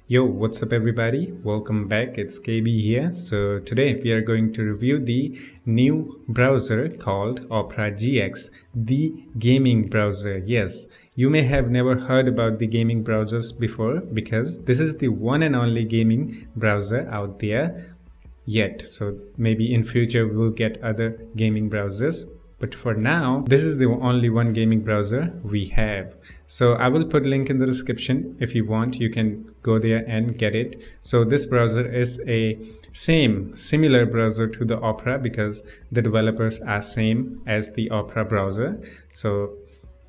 Yo, what's up everybody? Welcome back. It's KB here. So today we are going to review the new browser called Opera GX, the gaming browser. Yes, you may have never heard about the gaming browsers before because this is the one and only gaming browser out there yet. So maybe in future we'll get other gaming browsers. But for now, this is the only one gaming browser we have. So I will put a link in the description. If you want, you can go there and get it. So this browser is a similar browser to the Opera because the developers are same as the Opera browser. So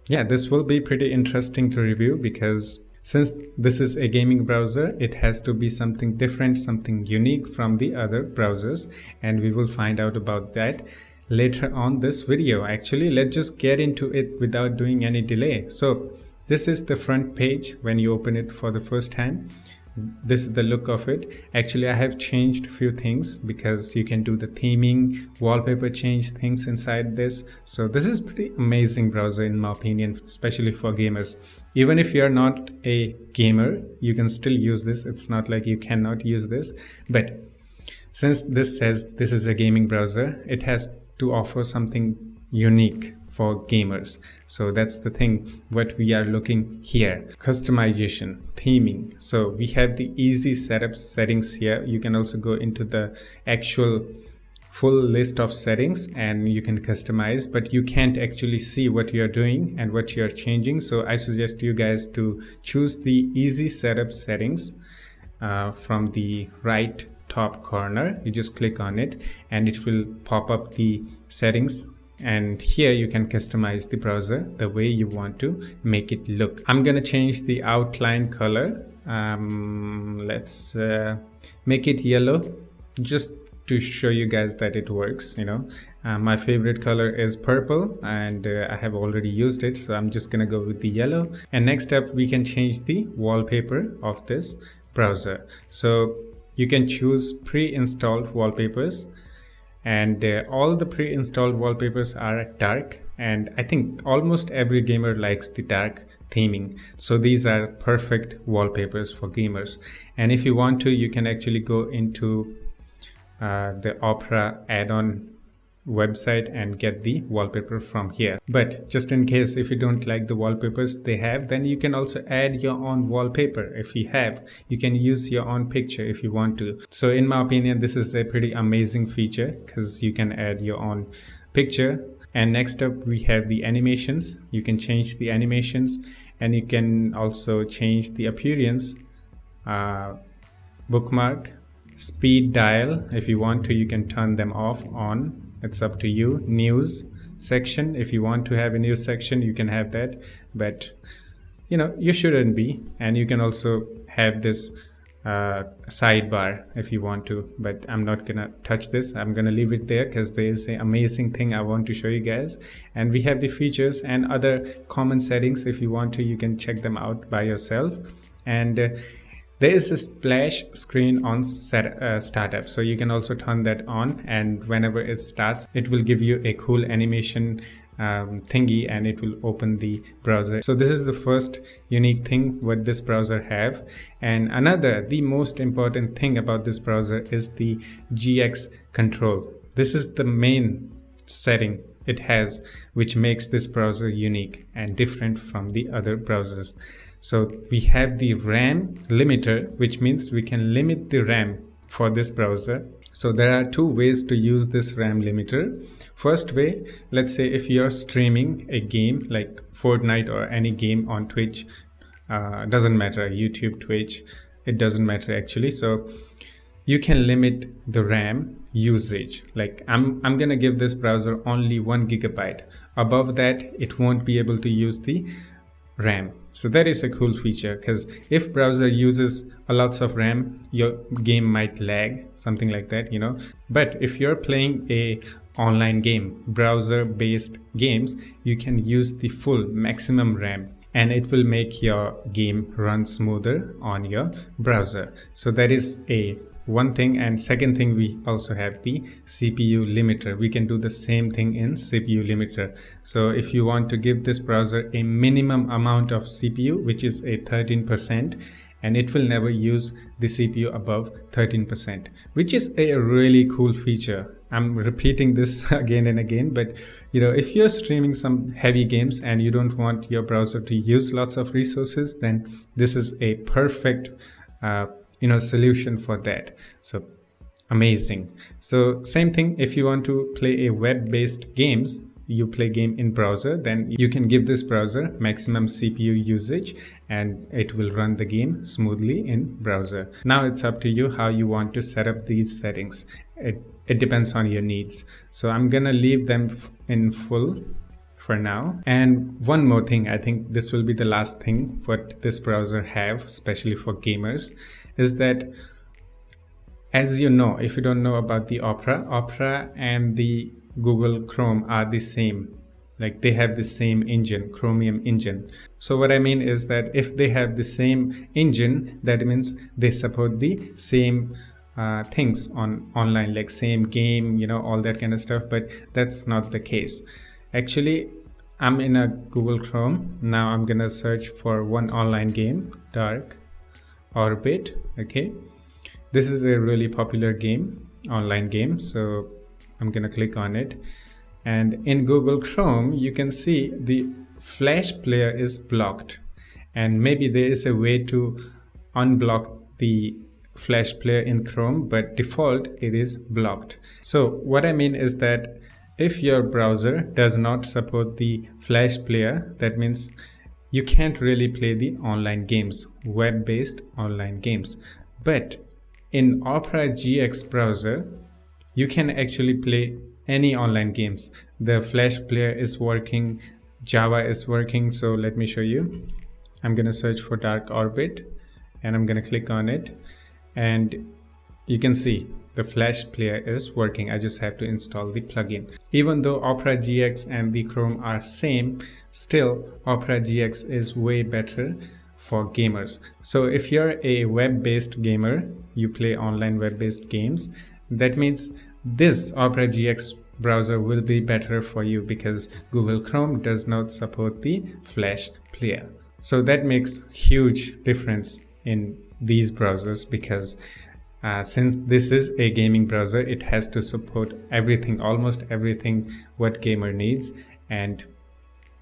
yeah, this will be pretty interesting to review because since this is a gaming browser, it has to be something different, something unique from the other browsers. And we will find out about that later on this video. Actually, let's just get into it without doing any delay. So this is the front page when you open it for the first time. This is the look of it. Actually, I have changed a few things because you can do the theming, wallpaper change things inside this. So this is pretty amazing browser in my opinion, especially for gamers. Even if you're not a gamer, you can still use this. It's not like you cannot use this. But since this says this is a gaming browser, it has to offer something unique for gamers. So that's the thing what we are looking here. Customization, theming. So we have the easy setup settings here. You can also go into the actual full list of settings and you can customize, but you can't actually see what you're doing and what you're changing. So I suggest you guys to choose the easy setup settings from the right top corner. You just click on it and it will pop up the settings, and here you can customize the browser the way you want to make it look. I'm gonna change the outline color. Let's make it yellow just to show you guys that it works. My favorite color is purple and I have already used it, so I'm just gonna go with the yellow. And next up we can change the wallpaper of this browser. So you can choose pre-installed wallpapers, and all the pre-installed wallpapers are dark, and I think almost every gamer likes the dark theming. So these are perfect wallpapers for gamers. And if you want to, you can actually go into the Opera add-on website and get the wallpaper from here. But just in case if you don't like the wallpapers they have, then you can also add your own wallpaper. If you have, you can use your own picture if you want to. So in my opinion, this is a pretty amazing feature because you can add your own picture. And next up we have the animations. You can change the animations and you can also change the appearance, bookmark, speed dial. If you want to, you can turn them off, on. It's up to you. News section, if you want to have a news section, you can have that, but you shouldn't be. And you can also have this sidebar if you want to, but I'm not gonna touch this. I'm gonna leave it there because there is an amazing thing I want to show you guys. And we have the features and other common settings. If you want to, you can check them out by yourself. And there is a splash screen on startup, so you can also turn that on, and whenever it starts it will give you a cool animation thingy and it will open the browser. So this is the first unique thing what this browser have. And the most important thing about this browser is the GX control. This is the main setting it has which makes this browser unique and different from the other browsers. So we have the Vram Limiter, which means we can limit the RAM for this browser. So there are two ways to use this Vram Limiter. First way, let's say if you're streaming a game like Fortnite or any game on Twitch, doesn't matter, YouTube, Twitch, it doesn't matter actually. So you can limit the RAM usage. Like I'm gonna give this browser only 1 GB. Above that, it won't be able to use the RAM. So that is a cool feature, because if browser uses a lots of RAM, your game might lag, something like that, But if you're playing a online game, browser based games, you can use the full maximum RAM and it will make your game run smoother on your browser. So that is one thing. And second thing, we also have the CPU limiter. We can do the same thing in CPU limiter. So if you want to give this browser a minimum amount of CPU, which is a 13%, and it will never use the CPU above 13%, which is a really cool feature. I'm repeating this again and again, but if you're streaming some heavy games and you don't want your browser to use lots of resources, then this is a perfect solution for that. So amazing. So same thing, if you want to play a web-based games, you play game in browser, then you can give this browser maximum CPU usage and it will run the game smoothly in browser. Now it's up to you how you want to set up these settings. It depends on your needs. So I'm gonna leave them in full for now. And one more thing, I think this will be the last thing what this browser have, especially for gamers, is that, as you know, if you don't know about the Opera and the Google Chrome are the same. Like they have the same engine, Chromium engine. So what I mean is that if they have the same engine, that means they support the same things on online, like same game, all that kind of stuff. But that's not the case. Actually, I'm in a Google Chrome. Now I'm gonna search for one online game, Dark Orbit. Okay. This is a really popular game, online game. So I'm gonna click on it. And in Google Chrome, you can see the Flash player is blocked. And maybe there is a way to unblock the Flash player in Chrome, but default it is blocked. So what I mean is that if your browser does not support the Flash player, that means you can't really play the online games, web-based online games. But in Opera GX browser, you can actually play any online games. The Flash player is working, Java is working. So let me show you. I'm gonna search for Dark Orbit and I'm gonna click on it, and you can see the Flash player is working. I just have to install the plugin. Even though Opera GX and the Chrome are same, still Opera GX is way better for gamers. So if you're a web-based gamer, you play online web-based games, that means this Opera GX browser will be better for you because Google Chrome does not support the Flash player. So that makes huge difference in these browsers because since this is a gaming browser, it has to support everything, almost everything what gamer needs. And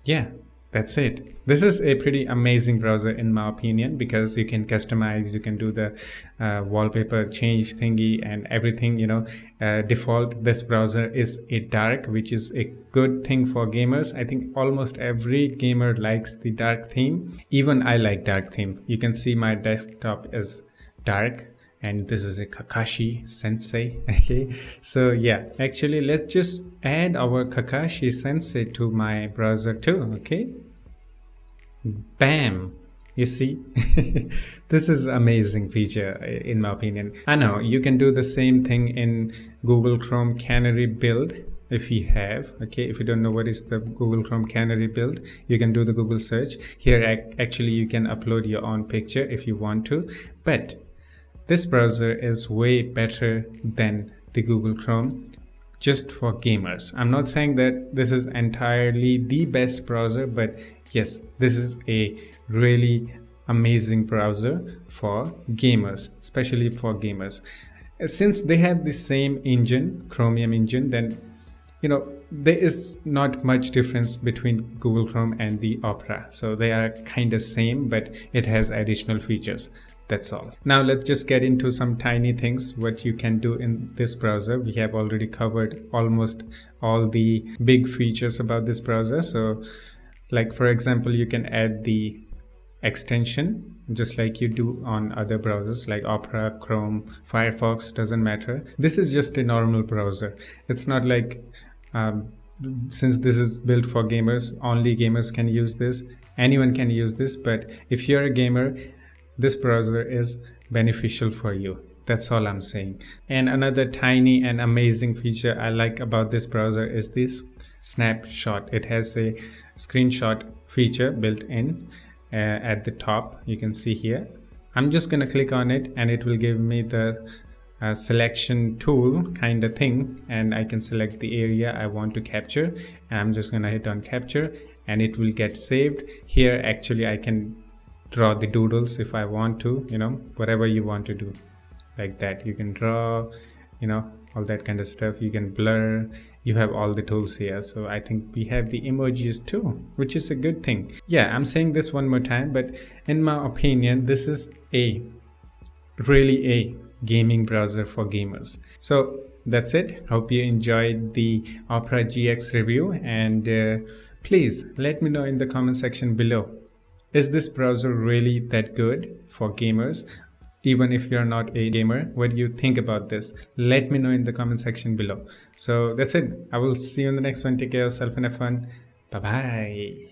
yeah, that's it. This is a pretty amazing browser in my opinion because you can customize, you can do the wallpaper change thingy and everything, default. This browser is a dark, which is a good thing for gamers. I think almost every gamer likes the dark theme. Even I like dark theme. You can see my desktop is dark. And this is a Kakashi Sensei. Okay, so yeah, actually let's just add our Kakashi Sensei to my browser too. Okay, bam, you see. This is amazing feature in my opinion. I know you can do the same thing in Google Chrome Canary build if you have. Okay, if you don't know what is the Google Chrome Canary build, you can do the Google search. Here actually you can upload your own picture if you want to, but this browser is way better than the Google Chrome just for gamers. I'm not saying that this is entirely the best browser, but yes, this is a really amazing browser for gamers, especially for gamers. Since they have the same engine, Chromium engine, then there is not much difference between Google Chrome and the Opera. So they are kind of same, but it has additional features. That's all. Now let's just get into some tiny things what you can do in this browser. We have already covered almost all the big features about this browser. So like for example, you can add the extension just like you do on other browsers like Opera, Chrome, Firefox, doesn't matter. This is just a normal browser. It's not like since this is built for gamers, only gamers can use this. Anyone can use this, but if you're a gamer, this browser is beneficial for you. That's all I'm saying. And another tiny and amazing feature I like about this browser is this Snapshot. It has a screenshot feature built in at the top. You can see here. I'm just gonna click on it and it will give me the selection tool kind of thing, and I can select the area I want to capture. I'm just gonna hit on capture and it will get saved. Here actually I can draw the doodles if I want to, whatever you want to do, like that. You can draw, all that kind of stuff. You can blur. You have all the tools here. So I think we have the emojis too, which is a good thing. Yeah, I'm saying this one more time, but in my opinion, this is really a gaming browser for gamers. So that's it. Hope you enjoyed the Opera GX review, and please let me know in the comment section below. Is this browser really that good for gamers? Even if you're not a gamer, what do you think about this? Let me know in the comment section below. So that's it. I will see you in the next one. Take care of yourself and have fun. Bye bye.